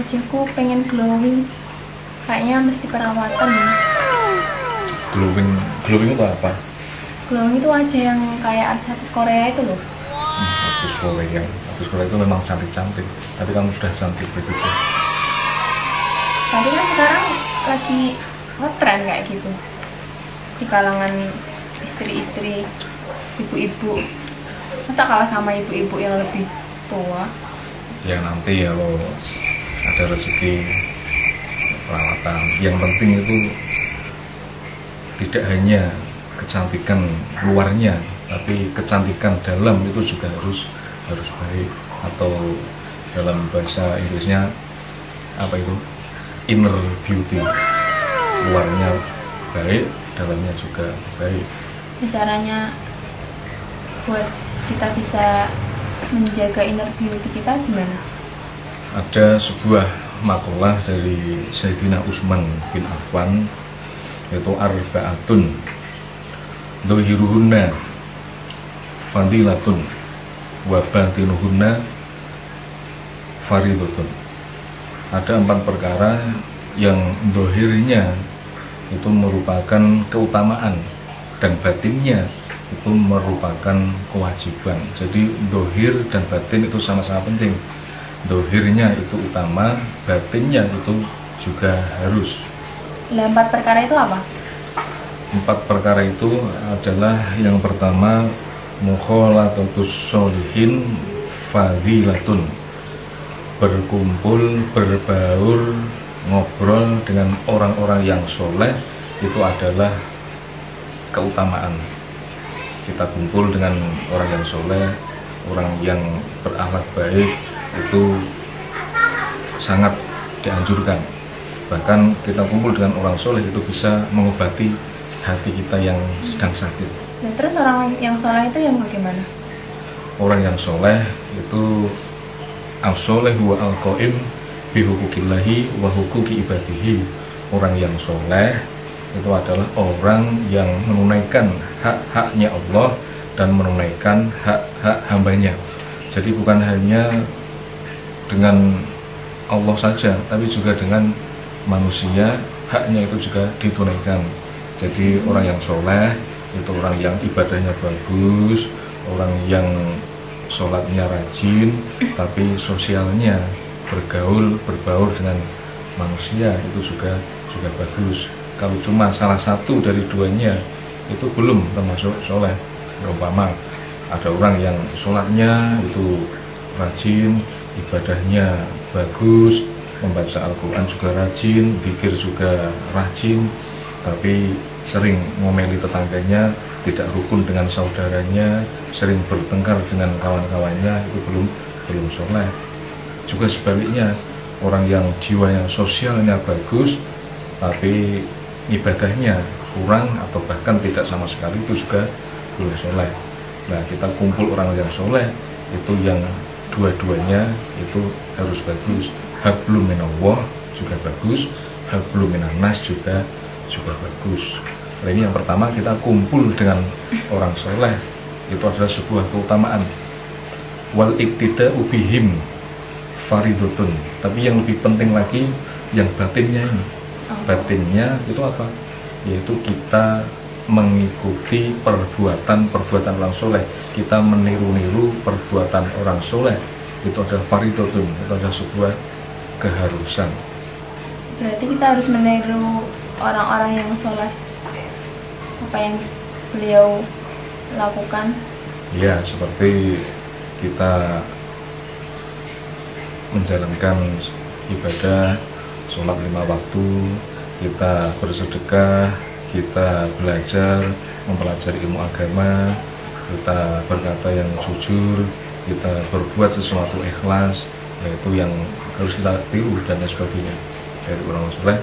wajahku pengen glowing, kayaknya mesti perawatan ya. Glowing itu apa? Glowing itu wajah yang kayak artis Korea itu loh. Artis Korea itu memang cantik-cantik, tapi kamu sudah cantik begitu. Tapi kan sekarang lagi ngetren kayak gitu di kalangan istri-istri, ibu-ibu. Masa kalah sama ibu-ibu yang lebih tua? Ya nanti ya lo ada rezeki perawatan. Yang penting itu tidak hanya kecantikan luarnya, tapi kecantikan dalam itu juga harus baik, atau dalam bahasa Inggrisnya apa itu, inner beauty. Luarnya baik, dalamnya juga baik. Caranya buat kita bisa menjaga inner beauty kita gimana? Ada sebuah makalah dari Sayyidina Utsman bin Affan, yaitu arba'atun dhahiruhunna fadilatun wa batinuhunna faridatun. Ada 4 perkara yang dohirnya itu merupakan keutamaan dan batinnya itu merupakan kewajiban. Jadi dohir dan batin itu sama-sama penting. Dohirnya itu utama, batinnya itu juga harus. 4 perkara itu apa? 4 perkara itu adalah yang pertama, mukhalatatus sholihin fadilatun. Berkumpul, berbaur, ngobrol dengan orang-orang yang soleh itu adalah keutamaan. Kita kumpul dengan orang yang soleh, orang yang berakhlak baik, itu sangat dianjurkan. Bahkan kita kumpul dengan orang soleh itu bisa mengobati hati kita yang sedang sakit. Dan terus orang yang soleh itu yang bagaimana? Orang yang soleh itu al-soleh wa al-qaim bihukukillahi wa hukuki ibadihi. Orang yang soleh itu adalah orang yang menunaikan hak-haknya Allah dan menunaikan hak-hak hambanya. Jadi bukan hanya dengan Allah saja, tapi juga dengan manusia, haknya itu juga ditunaikan. Jadi orang yang soleh itu orang yang ibadahnya bagus, orang yang sholatnya rajin, tapi sosialnya berbaur dengan manusia itu juga bagus. Kalau cuma salah satu dari duanya itu belum termasuk soleh. Umpama ada orang yang sholatnya itu rajin, ibadahnya bagus, membaca Al-Quran juga rajin, zikir juga rajin, tapi sering ngomeli tetangganya, tidak rukun dengan saudaranya, sering bertengkar dengan kawan-kawannya, itu belum soleh. Juga sebaliknya, orang yang jiwanya sosialnya bagus tapi ibadahnya kurang atau bahkan tidak sama sekali, itu juga belum soleh. Nah, kita kumpul orang yang soleh itu yang dua-duanya itu harus bagus. Hablum minallah juga bagus, hablum minannas juga bagus. Nah, ini yang pertama, kita kumpul dengan orang soleh itu adalah sebuah keutamaan. Wal iktida'u bihim faridotun. Tapi yang lebih penting lagi yang batinnya ini. Batinnya itu apa? Yaitu kita mengikuti perbuatan orang soleh, kita meniru-niru perbuatan orang soleh, itu adalah faridotun, itu adalah sebuah keharusan. Berarti kita harus meniru orang-orang yang soleh, apa yang beliau lakukan. Ya, seperti kita menjalankan ibadah sholat 5 waktu, kita bersedekah, kita belajar, mempelajari ilmu agama, kita berkata yang jujur, kita berbuat sesuatu ikhlas, yaitu yang harus kita tiru dan lain sebagainya. Dari orang soleh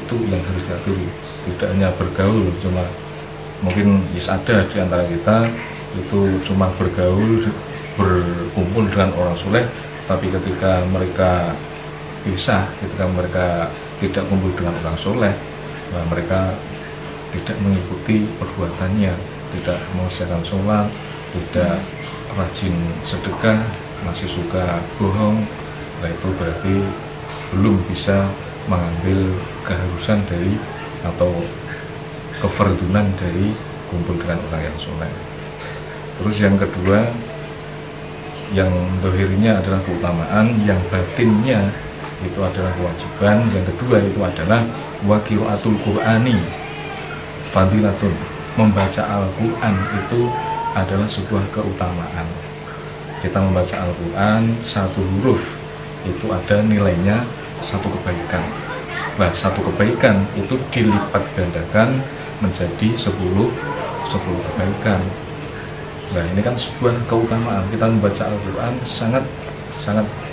itu yang harus kita tiru. Tidak hanya bergaul, cuma mungkin ada di antara kita itu cuma bergaul, berkumpul dengan orang soleh, tapi ketika mereka pisah, ketika mereka tidak kumpul dengan orang soleh, nah mereka tidak mengikuti perbuatannya, tidak mengerjakan sholat, tidak rajin sedekah, masih suka bohong. Nah, itu berarti belum bisa mengambil keharusan dari atau kefardunan dari kumpul dengan orang yang soleh. Terus yang kedua, yang dohirnya adalah keutamaan, yang batinnya itu adalah kewajiban. Yang kedua itu adalah waqiraatul Qur'ani fadilatun. Membaca Al-Quran itu adalah sebuah keutamaan. Kita membaca Al-Quran, satu huruf itu ada nilainya satu kebaikan. Nah, satu kebaikan itu dilipat gandakan menjadi 10 kebaikan. Nah, ini kan sebuah keutamaan. Kita membaca Al-Quran sangat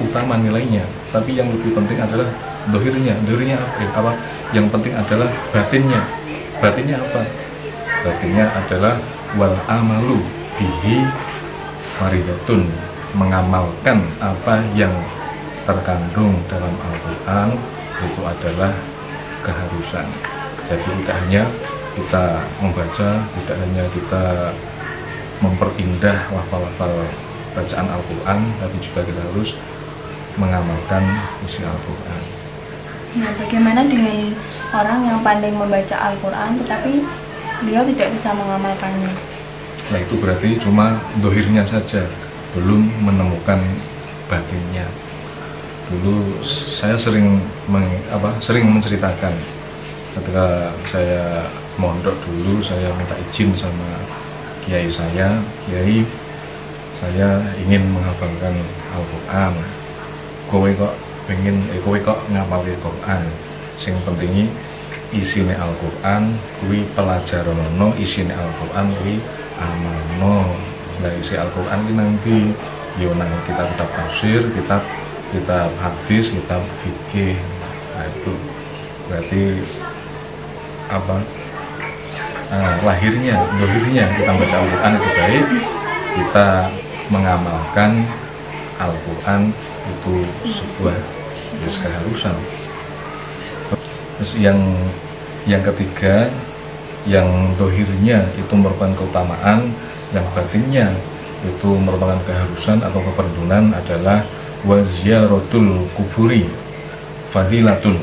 utama nilainya. Tapi yang lebih penting adalah dohirnya. Dohirnya apa? Yang penting adalah batinnya. Batinnya apa? Batinnya adalah wal amalu bihi faridatun. Mengamalkan apa yang terkandung dalam Al-Quran itu adalah keharusan. Jadi tidak hanya kita membaca, tidak hanya kita memperindah lafal-lafal bacaan Al-Quran, tapi juga kita harus mengamalkan isi Al-Quran. Nah, bagaimana dengan orang yang pandai membaca Al-Quran tetapi beliau tidak bisa mengamalkannya? Nah, itu berarti cuma dohirnya saja, belum menemukan batinnya. Dulu saya sering menceritakan ketika saya mondok dulu, saya minta izin sama kiai saya, kiai, saya ingin menghafalkan Al-Quran. Kowe kok ngapalke Quran. Sing pentingi isine Al-Quran kuwi pelajarana, isine Al-Quran kuwi amalno. Lah isi Al-Quran ki nang ndi? Yo nang kitab-kitab tafsir, kitab hadis, kitab fikih. Nah, itu berarti apa? Dohirnya kita baca Al-Quran itu baik, kita mengamalkan Al-Quran itu sebuah keharusan. Terus yang ketiga, yang dohirnya itu merupakan keutamaan, yang batinnya itu merupakan keharusan atau keperdunan adalah wa ziyaratul kuburi fadilatun.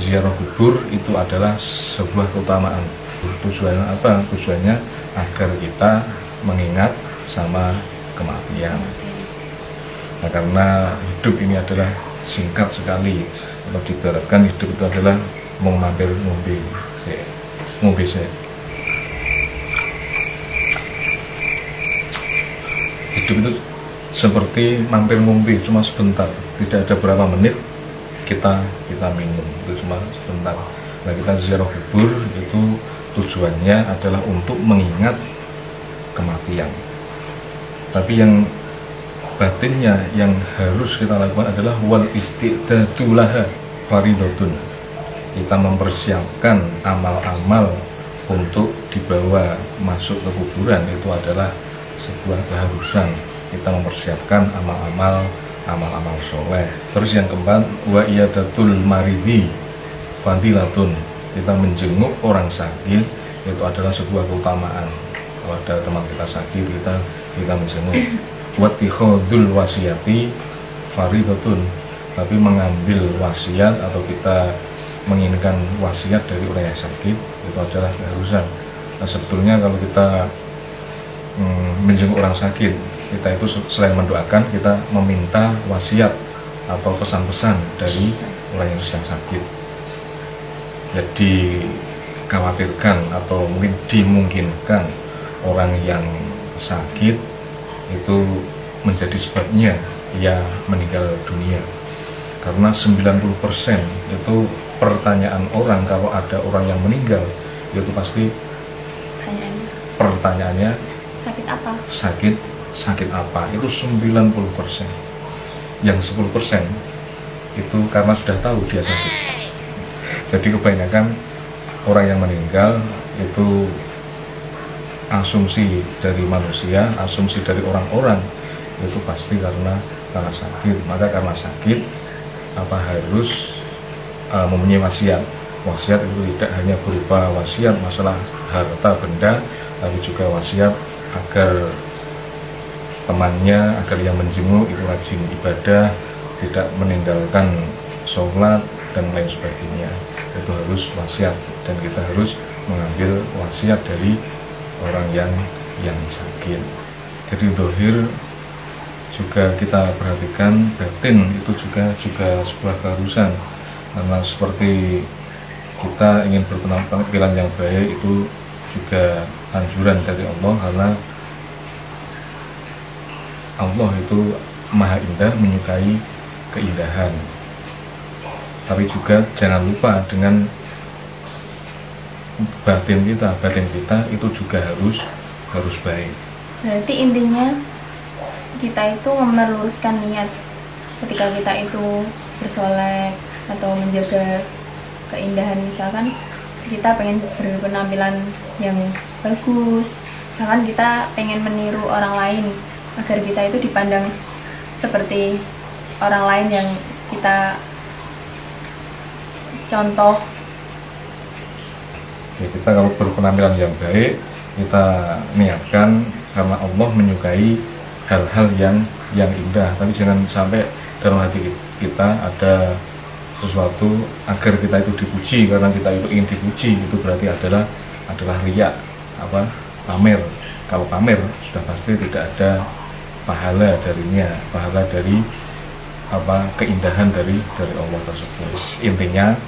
Ziarah kubur itu adalah sebuah keutamaan. Tujuannya apa? Tujuannya agar kita mengingat sama kematian. Nah, karena hidup ini adalah singkat sekali. Kalau diibaratkan hidup itu adalah mau mampir ngombe se. Hidup itu seperti mampir ngombe, cuma sebentar. Tidak ada berapa menit kita minum, itu cuma sebentar. Nah, kita ziarah kubur itu tujuannya adalah untuk mengingat kematian. Tapi yang batinnya yang harus kita lakukan adalah wal isti'dadu laha faridatun. Kita mempersiapkan amal-amal untuk dibawa masuk ke kuburan itu adalah sebuah keharusan. Kita mempersiapkan amal-amal soleh. Terus yang keempat, wa iyadatul maridi fadilatun. Kita menjenguk orang sakit itu adalah sebuah keutamaan. Kalau ada teman kita sakit, kita menjenguk. Wattikhadul wasiyati faridatun. Tapi mengambil wasiat atau kita menginginkan wasiat dari orang yang sakit itu adalah keharusan. Nah, sebetulnya kalau kita menjenguk orang sakit, kita itu selain mendoakan, kita meminta wasiat atau pesan-pesan dari orang yang sedang sakit. Jadi khawatirkan atau mungkin dimungkinkan orang yang sakit itu menjadi sebabnya ia meninggal dunia. Karena 90% itu pertanyaan orang kalau ada orang yang meninggal itu pasti pertanyaannya sakit apa? Sakit apa? Itu 90%. Yang 10% itu karena sudah tahu dia sakit. Jadi kebanyakan orang yang meninggal itu asumsi dari manusia, asumsi dari orang-orang itu pasti karena sakit. Maka karena sakit apa harus mempunyai wasiat. Wasiat itu tidak hanya berupa wasiat masalah harta benda, tapi juga wasiat agar temannya, agar yang menjenguk itu rajin ibadah, tidak meninggalkan sholat dan lain sebagainya, itu harus wasiat, dan kita harus mengambil wasiat dari orang yang sakit. Jadi dohir juga kita perhatikan, batin itu juga sebuah keharusan, karena seperti kita ingin berpenampilan yang baik itu juga anjuran dari Allah, karena Allah itu maha indah, menyukai keindahan. Tapi juga jangan lupa dengan batin kita itu juga harus baik. Berarti intinya kita itu meluruskan niat ketika kita itu bersolek atau menjaga keindahan, misalkan kita pengen berpenampilan yang bagus, bahkan kita pengen meniru orang lain agar kita itu dipandang seperti orang lain yang kita contoh. Ya, kita kalau berpenampilan yang baik, kita niatkan karena Allah menyukai hal-hal yang indah, tapi jangan sampai dalam hati kita ada sesuatu agar kita itu dipuji, karena kita itu ingin dipuji, itu berarti adalah riya, pamer. Kalau pamer sudah pasti tidak ada pahala darinya, pahala dari keindahan dari Allah tersebut. Intinya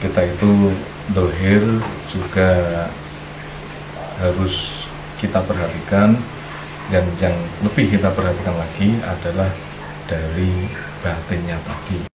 kita itu dohir juga harus kita perhatikan, dan yang lebih kita perhatikan lagi adalah dari batinnya tadi.